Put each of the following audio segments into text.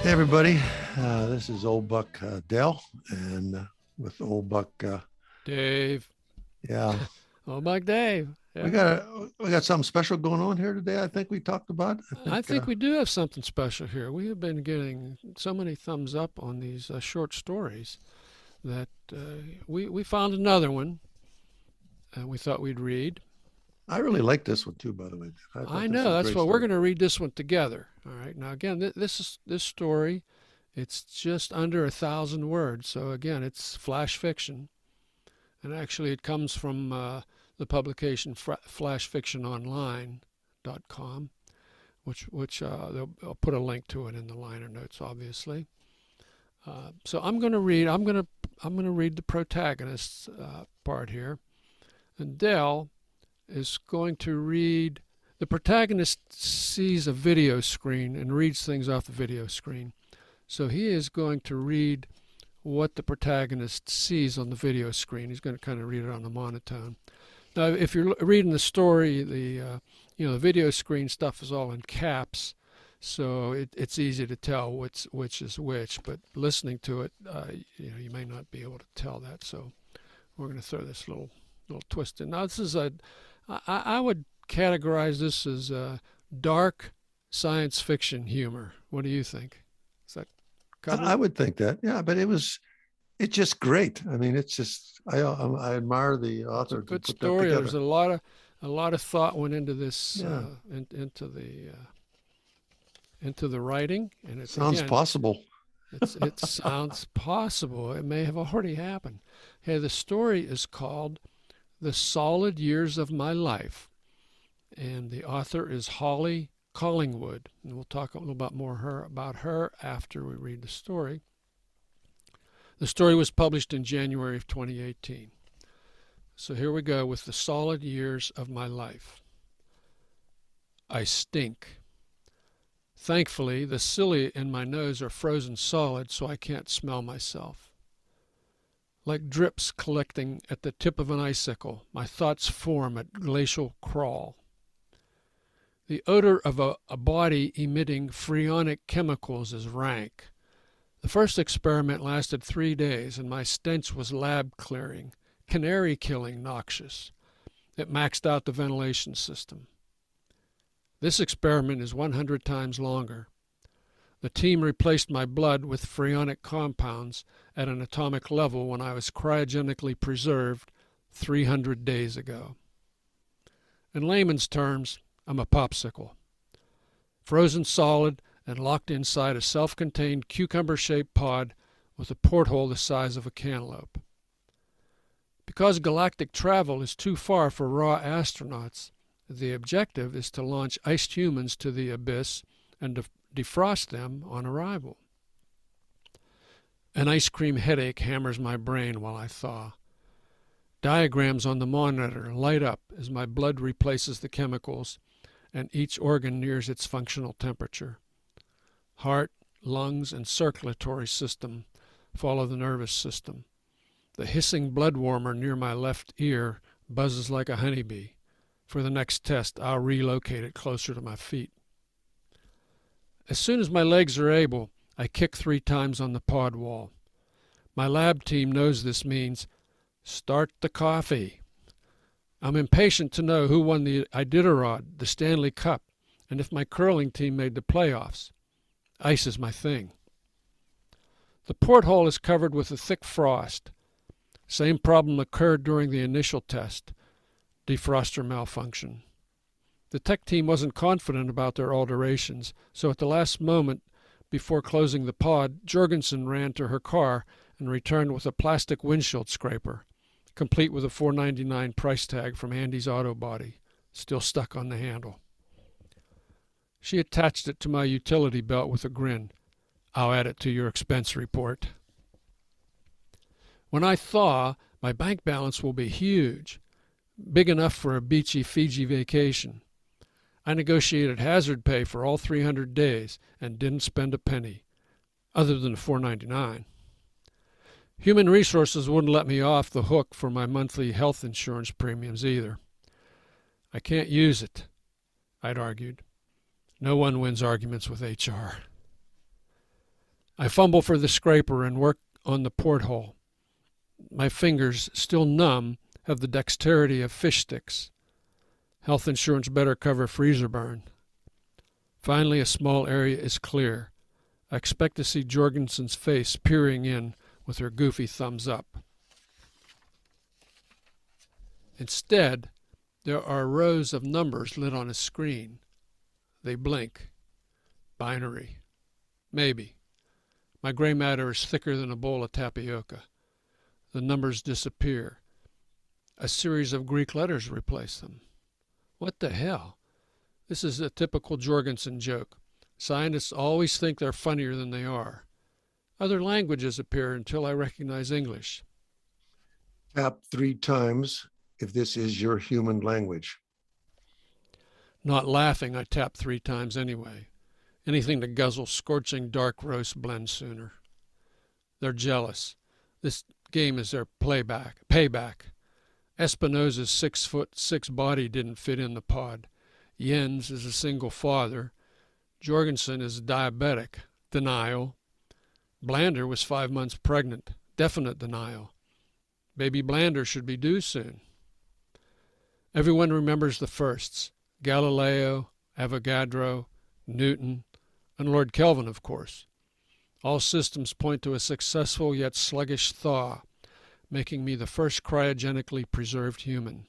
Hey everybody, this is Old Buck Dell, and with Old Buck, Dave. yeah, Oh, Mike Dave. we Yeah. got we got something special going on here today. I think we talked about. I I think, think we do have something special here. We have been getting so many thumbs up on these short stories that we found another one we thought we'd read. I really like this one too. By the way, I I thought this was know. a That's great why we're story. going to read this one together. All right. Now, again, this story, it's just under 1,000 words. So, again, it's flash fiction. And actually, it comes from the publication flashfictiononline.com. Which I'll put a link to it in the liner notes, obviously. So I'm going to read. I'm going to read the protagonist's part here, and Dell is going to read. The protagonist sees a video screen and reads things off the video screen. So he is going to read what the protagonist sees on the video screen. He's going to kind of read it on a monotone. Now, if you're reading the story, the video screen stuff is all in caps, so it's easy to tell which is which. But listening to it, you may not be able to tell that. So we're going to throw this little twist in. Now, I would categorize this as dark science fiction humor. What do you think? Is that I covered? would think that, yeah, but it's just great. I mean, it's just I admire the It's a author to good put that story. There's together. a lot of thought went into this Yeah, into the writing, and it's sounds again, possible. it sounds possible. It may have already happened. Hey, the story is called "The Solid Years of My Life," and the author is Holly Collingwood, and we'll talk a little bit more about her after we read the story. The story was published in January of 2018. So here we go with "The Solid Years of My Life." I stink. Thankfully, the cilia in my nose are frozen solid, so I can't smell myself. Like drips collecting at the tip of an icicle, my thoughts form at glacial crawl. The odor of a body emitting freonic chemicals is rank. The first experiment lasted 3 days, and my stench was lab clearing, canary killing noxious. It maxed out the ventilation system. This experiment is 100 times longer. The team replaced my blood with freonic compounds at an atomic level when I was cryogenically preserved 300 days ago. In layman's terms, I'm a popsicle, frozen solid and locked inside a self-contained cucumber-shaped pod with a porthole the size of a cantaloupe. Because galactic travel is too far for raw astronauts, the objective is to launch iced humans to the abyss and defrost them on arrival. An ice cream headache hammers my brain while I thaw. Diagrams on the monitor light up as my blood replaces the chemicals and each organ nears its functional temperature. Heart, lungs, and circulatory system follow the nervous system. The hissing blood warmer near my left ear buzzes like a honeybee. For the next test, I'll relocate it closer to my feet. As soon as my legs are able, I kick 3 times on the pod wall. My lab team knows this means, start the coffee. I'm impatient to know who won the Iditarod, the Stanley Cup, and if my curling team made the playoffs. Ice is my thing. The porthole is covered with a thick frost. Same problem occurred during the initial test. Defroster malfunction. The tech team wasn't confident about their alterations, so at the last moment before closing the pod, Jorgensen ran to her car and returned with a plastic windshield scraper, complete with a $4.99 price tag from Andy's Auto Body, still stuck on the handle. She attached it to my utility belt with a grin. I'll add it to your expense report. When I thaw, my bank balance will be huge. Big enough for a beachy Fiji vacation. I negotiated hazard pay for all 300 days and didn't spend a penny, other than $4.99. Human Resources wouldn't let me off the hook for my monthly health insurance premiums either. I can't use it, I'd argued. No one wins arguments with HR. I fumble for the scraper and work on the porthole. My fingers, still numb, have the dexterity of fish sticks. Health insurance better cover freezer burn. Finally, a small area is clear. I expect to see Jorgensen's face peering in with her goofy thumbs up. Instead, there are rows of numbers lit on a screen. They blink. Binary. Maybe. My gray matter is thicker than a bowl of tapioca. The numbers disappear. A series of Greek letters replace them. What the hell? This is a typical Jorgensen joke. Scientists always think they're funnier than they are. Other languages appear until I recognize English. Tap 3 times if this is your human language. Not laughing, I tap 3 times anyway. Anything to guzzle scorching dark roast blend sooner. They're jealous. This game is their payback. Espinosa's 6'6" body didn't fit in the pod. Jens is a single father. Jorgensen is diabetic. Denial. Blander was 5 months pregnant. Definite denial. Baby Blander should be due soon. Everyone remembers the firsts. Galileo, Avogadro, Newton, and Lord Kelvin, of course. All systems point to a successful yet sluggish thaw, making me the first cryogenically preserved human.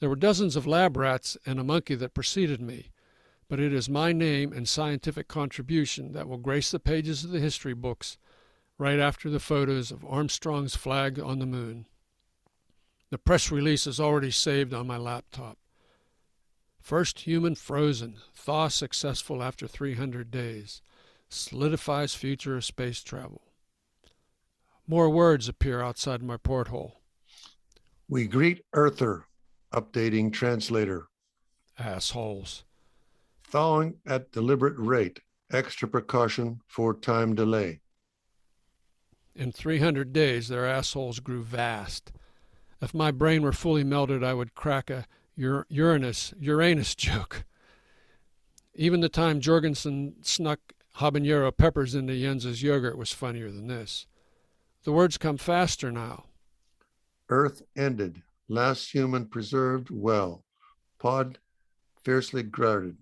There were dozens of lab rats and a monkey that preceded me, but it is my name and scientific contribution that will grace the pages of the history books right after the photos of Armstrong's flag on the moon. The press release is already saved on my laptop. First human frozen, thaw successful after 300 days, solidifies future of space travel. More words appear outside my porthole. We greet Earther, updating translator. Assholes. Thawing at deliberate rate, extra precaution for time delay. In 300 days, their assholes grew vast. If my brain were fully melted, I would crack a Uranus joke. Even the time Jorgensen snuck habanero peppers into Jens's yogurt was funnier than this. The words come faster now. Earth ended. Last human preserved well. Pod fiercely guarded.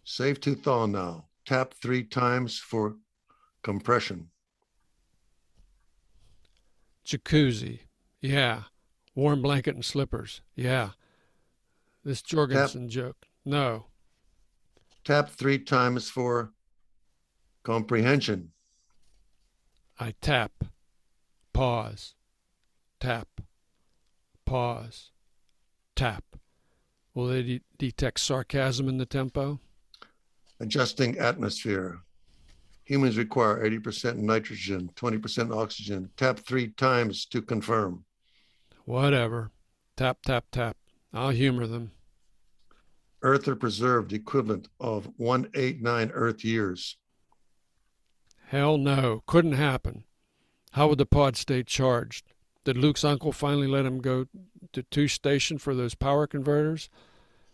Safe to thaw now. Tap 3 times for compression. Jacuzzi. Yeah. Warm blanket and slippers. Yeah. This Jorgensen joke. No. Tap 3 times for comprehension. I tap. Pause. Tap. Pause. Tap. Will they detect sarcasm in the tempo? Adjusting atmosphere. Humans require 80% nitrogen, 20% oxygen. Tap 3 times to confirm. Whatever. Tap, tap, tap. I'll humor them. Earther preserved equivalent of 189 Earth years. Hell no. Couldn't happen. How would the pod stay charged? Did Luke's uncle finally let him go to 2 station for those power converters?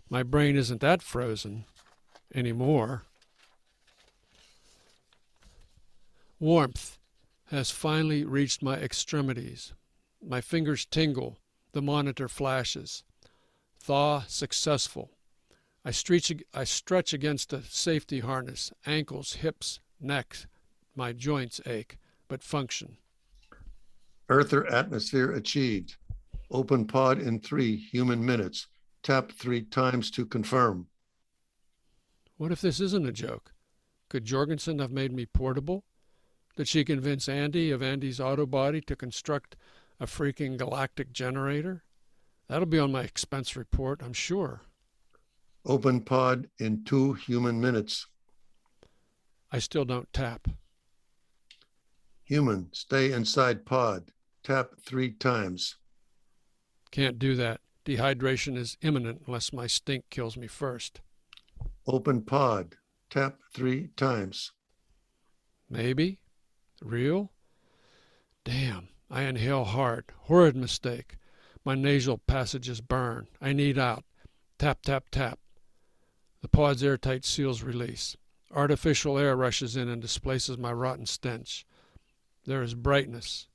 My brain isn't that frozen anymore. Warmth has finally reached my extremities. My fingers tingle. The monitor flashes. Thaw successful. I stretch against a safety harness. Ankles, hips, neck. My joints ache, but function. Earther atmosphere achieved. Open pod in 3 human minutes. Tap 3 times to confirm. What if this isn't a joke? Could Jorgensen have made me portable? Did she convince Andy of Andy's auto body to construct a freaking galactic generator? That'll be on my expense report, I'm sure. Open pod in 2 human minutes. I still don't tap. Human, stay inside pod. Tap 3 times. Can't do that. Dehydration is imminent unless my stink kills me first. Open pod. Tap 3 times. Maybe? Real? Damn, I inhale hard. Horrid mistake. My nasal passages burn. I need out. Tap, tap, tap. The pod's airtight seals release. Artificial air rushes in and displaces my rotten stench. There is brightness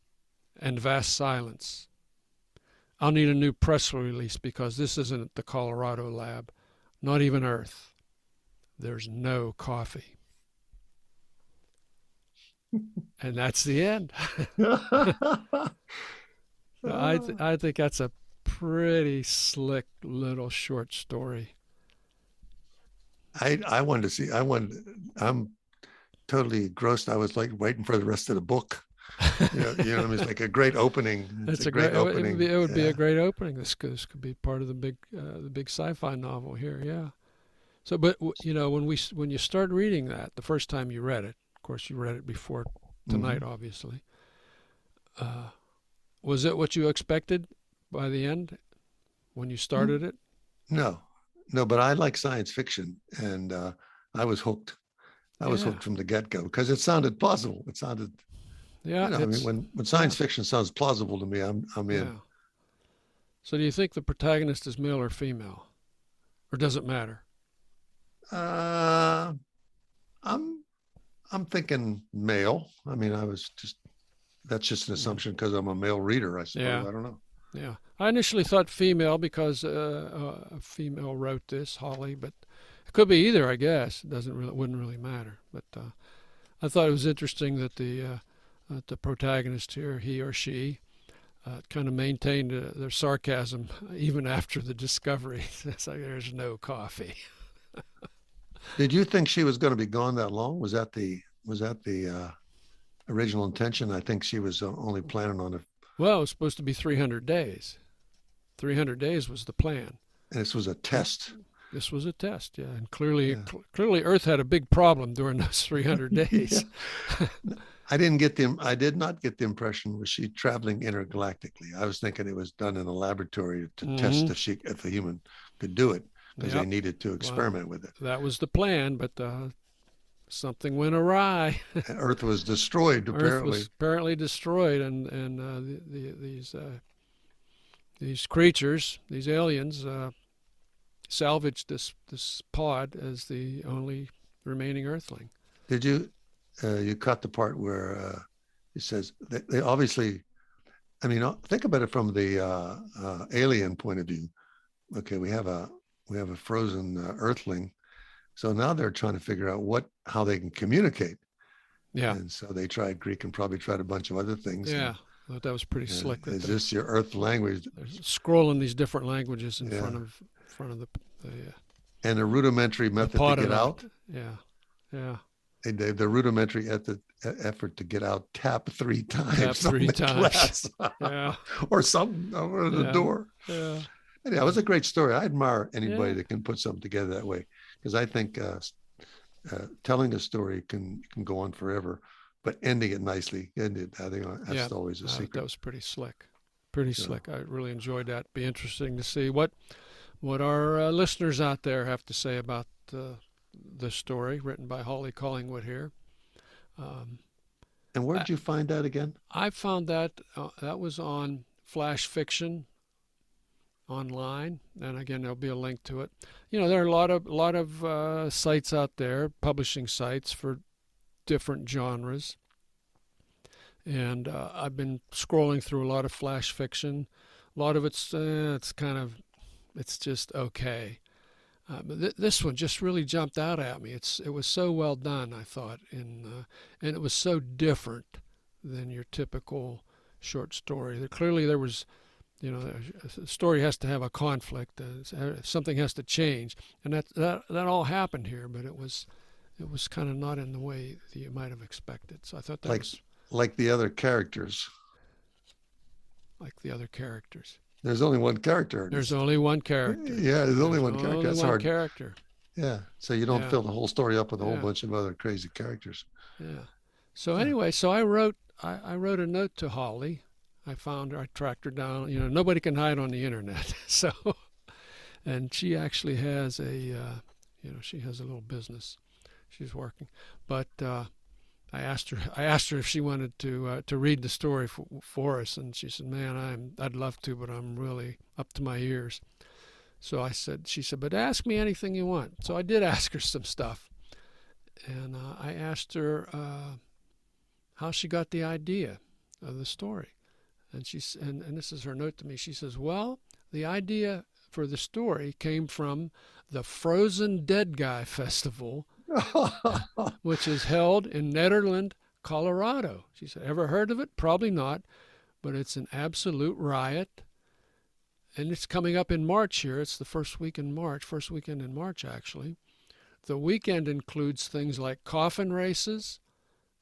and vast silence. I'll need a new press release because this isn't the Colorado lab, not even Earth. There's no coffee. And that's the end. I think that's a pretty slick little short story. I wanted to see. I'm totally engrossed. I was like waiting for the rest of the book. You know what I mean? It's like a great opening. It's a great opening. It would be a great opening. This could be part of the big sci-fi novel here. Yeah. So, but when you start reading that, the first time you read it, of course you read it before tonight, obviously. Was it what you expected by the end when you started it? No, but I like science fiction, and I was hooked. I was hooked from the get-go because it sounded plausible. It sounded, I mean, when science fiction sounds plausible to me, I'm in. Yeah. So, do you think the protagonist is male or female, or does it matter? I'm thinking male. I mean, that's just an assumption because I'm a male reader, I suppose. Yeah. I don't know. Yeah, I initially thought female because a female wrote this, Holly, but it could be either. I guess it wouldn't really matter. But I thought it was interesting that the protagonist here, he or she, kind of maintained their sarcasm even after the discovery. It's like there's no coffee. Did you think she was going to be gone that long? Was that the original intention? I think she was only planning on it. Well, it was supposed to be 300 days. 300 days was the plan. And this was a test. This was a test, yeah. And clearly Earth had a big problem during those 300 days. I did not get the impression, was she traveling intergalactically? I was thinking it was done in a laboratory to test if a human could do it, because they needed to experiment with it. That was the plan, but something went awry. Earth was destroyed, apparently. Earth was apparently destroyed, and these creatures, these aliens, salvaged this pod as the only remaining Earthling. Did you caught the part where it says they obviously, I mean, think about it from the alien point of view. Okay, we have a frozen Earthling. So now they're trying to figure out how they can communicate. Yeah. And so they tried Greek and probably tried a bunch of other things. Yeah. I thought that was pretty slick. Is this your Earth language? They're scrolling these different languages in front of the and a rudimentary method to get out. Yeah. Yeah. The rudimentary effort to get out, tap 3 times. Tap 3 times. Yeah. Or something over the door. Yeah. Yeah, it was a great story. I admire anybody that can put something together that way, because I think telling a story can go on forever, but ending it nicely, I think that's always a secret. That was pretty slick. Pretty slick. I really enjoyed that. Be interesting to see what our listeners out there have to say about the story written by Holly Collingwood here. And where did you find that again? I found that was on Flash Fiction online, and again there'll be a link to it. There are a lot of sites out there, publishing sites for different genres, and I've been scrolling through a lot of Flash Fiction. A lot of it's just okay, but this one just really jumped out at me. It was so well done, I thought, and it was so different than your typical short story. Clearly there was, a story has to have a conflict. Something has to change, and that all happened here. But it was kind of not in the way that you might have expected. So I thought that was like the other characters. Like the other characters. There's only one character. There's only one character. Yeah, there's only one character. That's hard. Character. Yeah, so you don't fill the whole story up with a whole bunch of other crazy characters. Yeah. So anyway, I wrote a note to Holly. I found her. I tracked her down. Nobody can hide on the internet. So, and she actually has she has a little business she's working. But I asked her if she wanted to read the story for us, and she said, "Man, I'd love to, but I'm really up to my ears." So she said, "But ask me anything you want." So I did ask her some stuff, And I asked her how she got the idea of the story. And and this is her note to me. She says, well, the idea for the story came from the Frozen Dead Guy Festival, which is held in Nederland, Colorado. She said, ever heard of it? Probably not, but it's an absolute riot. And it's coming up in March here. It's the first weekend in March, actually. The weekend includes things like coffin races,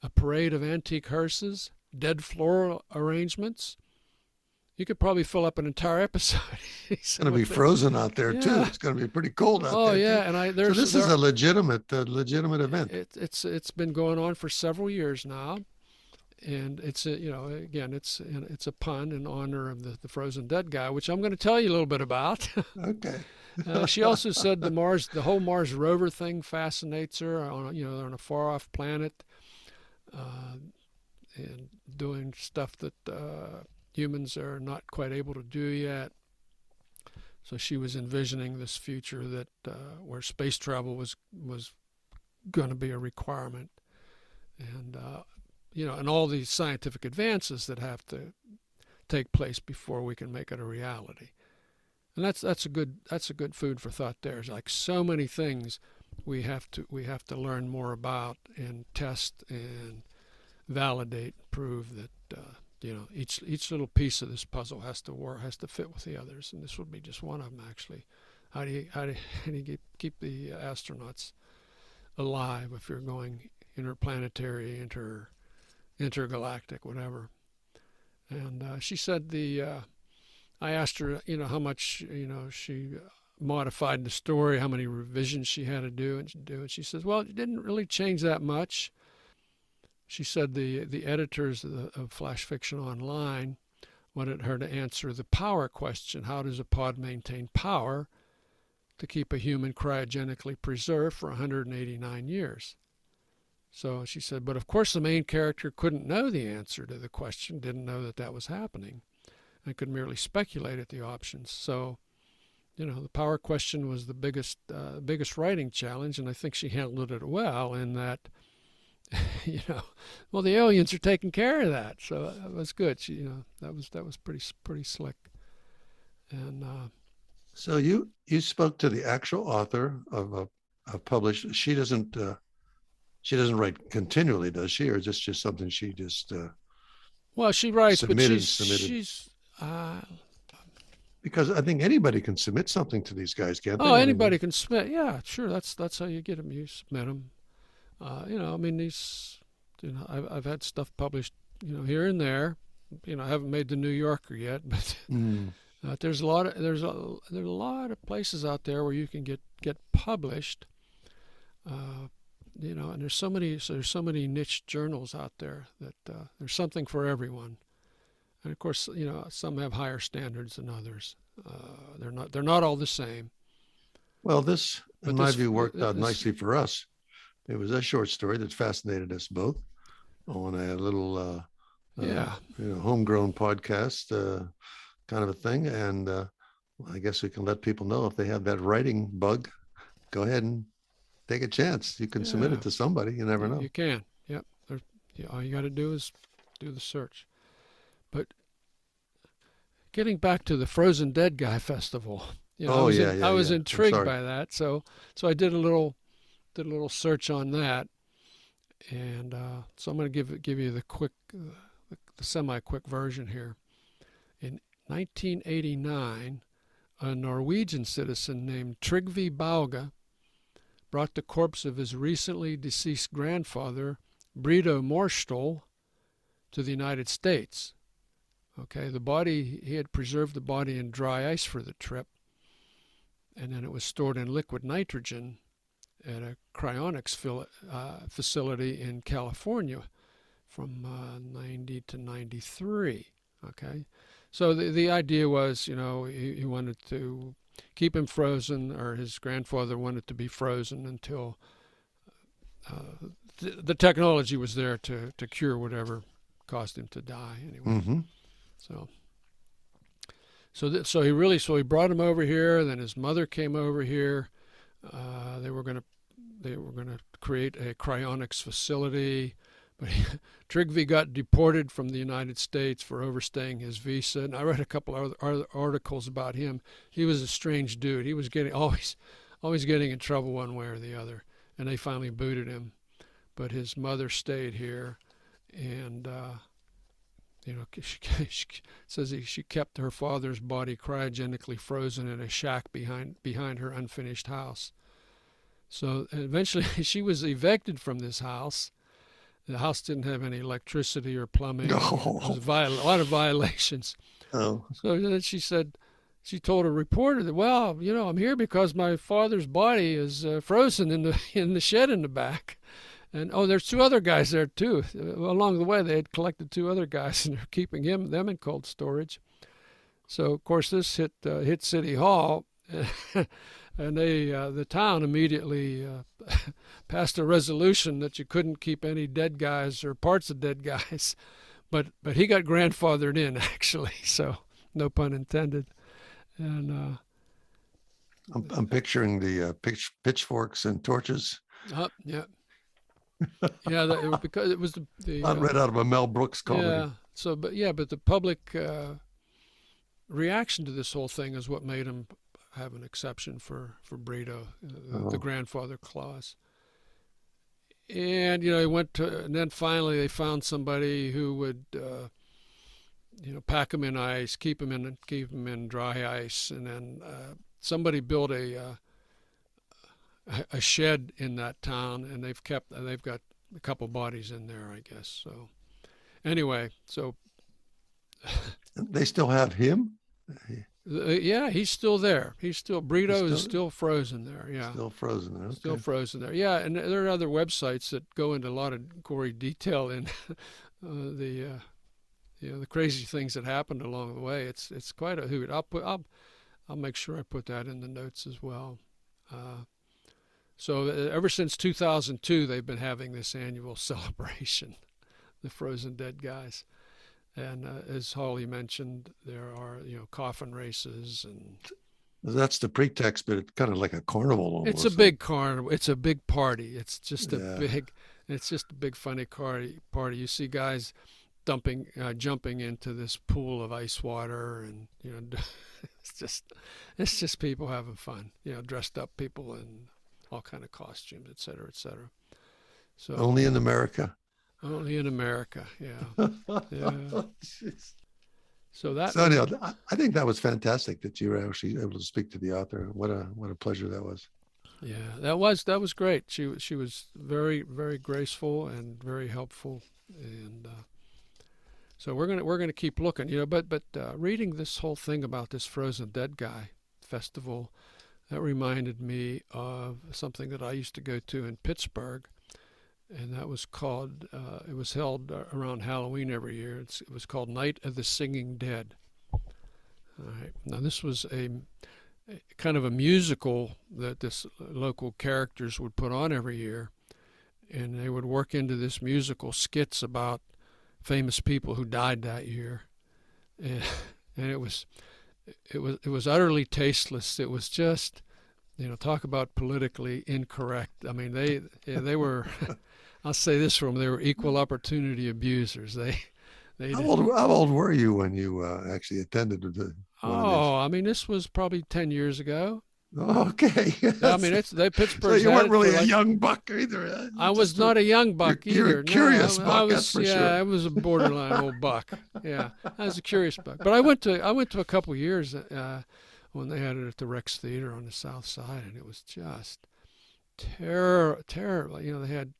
a parade of antique hearses, dead floral arrangements. You could probably fill up an entire episode. It's going to be frozen out there too. It's going to be pretty cold out there. Oh yeah, too. and so this is a legitimate event. It's been going on for several years now, and it's again it's a pun in honor of the Frozen Dead Guy, which I'm going to tell you a little bit about. Okay. She also said the whole Mars rover thing fascinates her. On a far off planet, and doing stuff that humans are not quite able to do yet. So she was envisioning this future that where space travel was going to be a requirement, and and all these scientific advances that have to take place before we can make it a reality. And that's a good food for thought. There's like so many things we have to learn more about and test and validate, prove that each little piece of this puzzle has to fit with the others, and this would be just one of them actually. How do you keep the astronauts alive if you're going interplanetary, intergalactic, whatever? And she said I asked her, how much she modified the story, how many revisions she had to do, and she says, well, it didn't really change that much. She said the editors of Flash Fiction Online wanted her to answer the power question. How does a pod maintain power to keep a human cryogenically preserved for 189 years? So she said, but of course the main character couldn't know the answer to the question, didn't know that was happening, and could merely speculate at the options. So, the power question was the biggest writing challenge, and I think she handled it well in that, well, the aliens are taking care of that, so that was good. She, that was pretty slick. And so you spoke to the actual author of a published. She doesn't write continually, does she, or is this just something she just? Well, she writes, submitted. She's. Because I think anybody can submit something to these guys, can't they? Oh, anybody can submit. Yeah, sure. That's how you get them. You submit them. These, I've had stuff published, here and there. I haven't made the New Yorker yet, but there's a lot of places out there where you can get published. And there's so many niche journals out there that there's something for everyone. And of course, some have higher standards than others. They're not all the same. Well, this, in my view, worked out nicely for us. It was a short story that fascinated us both on a little, homegrown podcast kind of a thing. And I guess we can let people know if they have that writing bug, go ahead and take a chance. You can submit it to somebody. You never know. You can. Yep. All you got to do is do the search. But getting back to the Frozen Dead Guy Festival, I was intrigued by that. So I did a little search on that, and so I'm going to give you the semi-quick version here. In 1989, a Norwegian citizen named Trygve Bauge brought the corpse of his recently deceased grandfather, Brito Morstol, to the United States. Okay, he had preserved the body in dry ice for the trip, and then it was stored in liquid nitrogen at a cryonics facility in California from 90 to 93. Okay, so the idea was, he wanted to keep him frozen, or his grandfather wanted to be frozen until the technology was there to cure whatever caused him to die. Anyway, so he brought him over here. Then his mother came over here. They were going to they were going to create a cryonics facility. But Trygve got deported from the United States for overstaying his visa, and I read a couple of other articles about him. He was a strange dude. He was getting always getting in trouble one way or the other, and they finally booted him. But his mother stayed here, and she says she kept her father's body cryogenically frozen in a shack behind her unfinished house. So eventually she was evicted from this house. The house didn't have any electricity or plumbing. There was a lot of violations. Oh. So then she told a reporter that, well, I'm here because my father's body is frozen in the shed in the back. And, there's 2 other guys there, too. Along the way, they had collected 2 other guys, and they're keeping them in cold storage. So, of course, this hit City Hall, and the town immediately passed a resolution that you couldn't keep any dead guys or parts of dead guys. But he got grandfathered in, actually, so no pun intended. And I'm picturing the pitchforks and torches. Yeah. Yeah, because it was the read out of a Mel Brooks comedy. Yeah. So, but the public reaction to this whole thing is what made him have an exception for Brito, the grandfather clause. And he went to, and then finally they found somebody who would, pack him in ice, keep him in dry ice, and then somebody built a shed in that town, and they've got a couple bodies in there, I guess. So anyway, they still have him. Yeah, he's still there. Brito is still frozen there. Yeah, still frozen there. Okay. Still frozen there. Yeah, and there are other websites that go into a lot of gory detail in the crazy things that happened along the way. It's quite a hoot. I'll make sure I put that in the notes as well. So ever since 2002, they've been having this annual celebration, the Frozen Dead guys. And as Hawley mentioned, there are coffin races, and that's the pretext, but it's kind of like a carnival almost. It's a big carnival. It's a big party. It's just a big funny party. You see guys jumping into this pool of ice water, and it's just people having fun. Dressed up people in all kind of costumes, et cetera, et cetera. So only in America. Only in America, yeah. Yeah. So anyhow, I think that was fantastic that you were actually able to speak to the author. What a pleasure that was. Yeah, that was great. She was very, very graceful and very helpful, and so we're gonna keep looking, But reading this whole thing about this Frozen Dead Guy festival, that reminded me of something that I used to go to in Pittsburgh. And that was called, it was held around Halloween every year. It was called Night of the Singing Dead. All right. Now, this was a kind of a musical that this local characters would put on every year. And they would work into this musical skits about famous people who died that year. And it was utterly tasteless. It was just, talk about politically incorrect. I mean, they were... I'll say this for them: they were equal opportunity abusers. How old were you when you actually attended the? I mean, this was probably 10 years ago. Okay. I mean, Pittsburgh. So you weren't really a young buck either. I was not a young buck either. You're a curious buck, that's for sure. Yeah, I was a borderline old buck. Yeah, I was a curious buck. But I went to a couple years when they had it at the Rex Theater on the South Side, and it was just terrible. They had.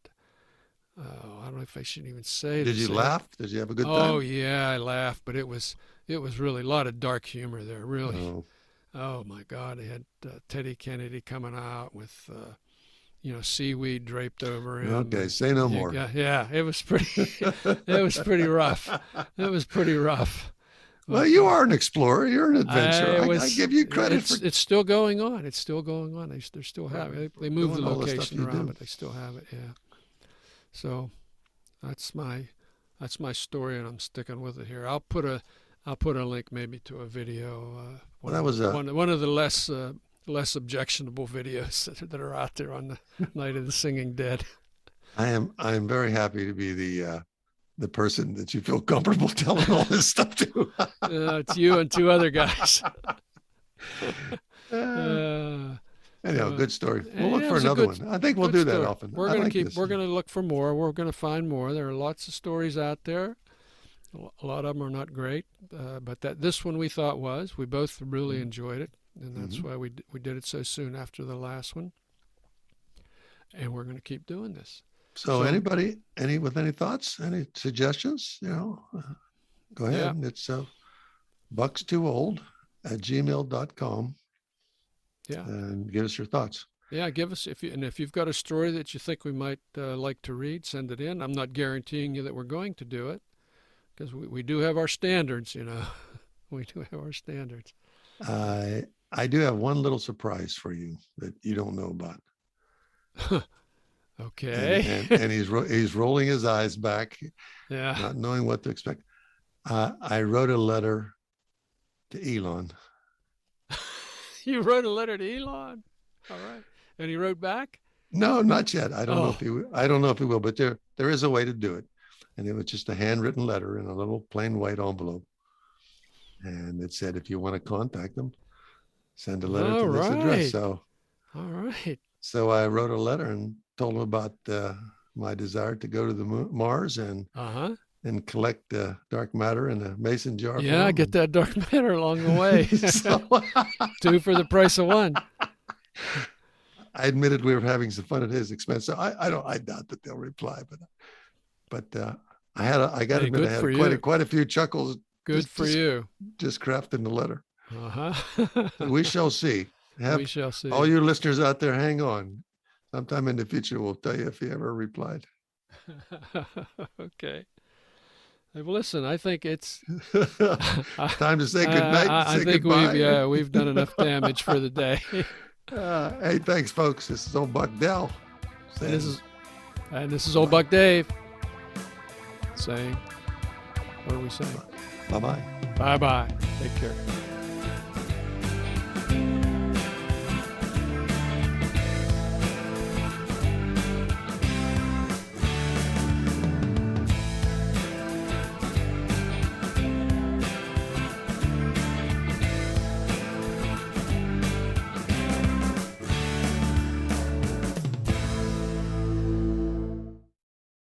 I don't know if I should even say. Did you laugh? Did you have a good time? Oh yeah, I laughed, but it was really a lot of dark humor there. Really. Oh my God, they had Teddy Kennedy coming out with seaweed draped over him. Okay, say no more. Yeah, it was pretty. It was pretty rough. It was pretty rough. Well, you are an explorer. You're an adventurer. I give you credit for. It's still going on. It's still going on. They're still having it. They moved the location around, but they still have it. Yeah. So that's my story, and I'm sticking with it here. I'll put a link maybe to a video. That was one of the less less objectionable videos that are out there on the Night of the Singing Dead. I am very happy to be the person that you feel comfortable telling all this stuff to. It's you and two other guys. Anyhow, good story. We'll look for another one. I think we'll do that often. We're going to look for more. We're going to find more. There are lots of stories out there. A lot of them are not great, but this one we thought was. We both really enjoyed it, and that's why we did it so soon after the last one. And we're going to keep doing this. So anybody, with any thoughts, any suggestions, go ahead. Yeah. It's BUCKSTWOOLD@gmail.com. Yeah. And give us your thoughts. Yeah, give us if you've got a story that you think we might like to read, send it in. I'm not guaranteeing you that we're going to do it, because we do have our standards, We do have our standards. I do have one little surprise for you that you don't know about. Okay. And he's rolling his eyes back, not knowing what to expect. I wrote a letter to Elon. You wrote a letter to Elon? All right. And he wrote back? No, not yet. I don't know if he will, but there is a way to do it. And it was just a handwritten letter in a little plain white envelope. And it said, if you want to contact them, send a letter to this address. So, all right. So I wrote a letter and told him about my desire to go to the Mars and collect dark matter in a mason jar. Yeah, get that dark matter along the way. Two for the price of one. I admitted we were having some fun at his expense. So I doubt that they'll reply, but I got to admit I had quite a few chuckles. Good for you. Just crafting the letter. We shall see. We shall see. All you listeners out there, hang on. Sometime in the future, we'll tell you if he ever replied. Okay. Well, listen, I think it's time to say good night. I think we've done enough damage for the day. Hey, thanks, folks. This is old Buck Dell. This is old Buck Dave saying, what are we saying? Bye-bye. Bye-bye. Take care.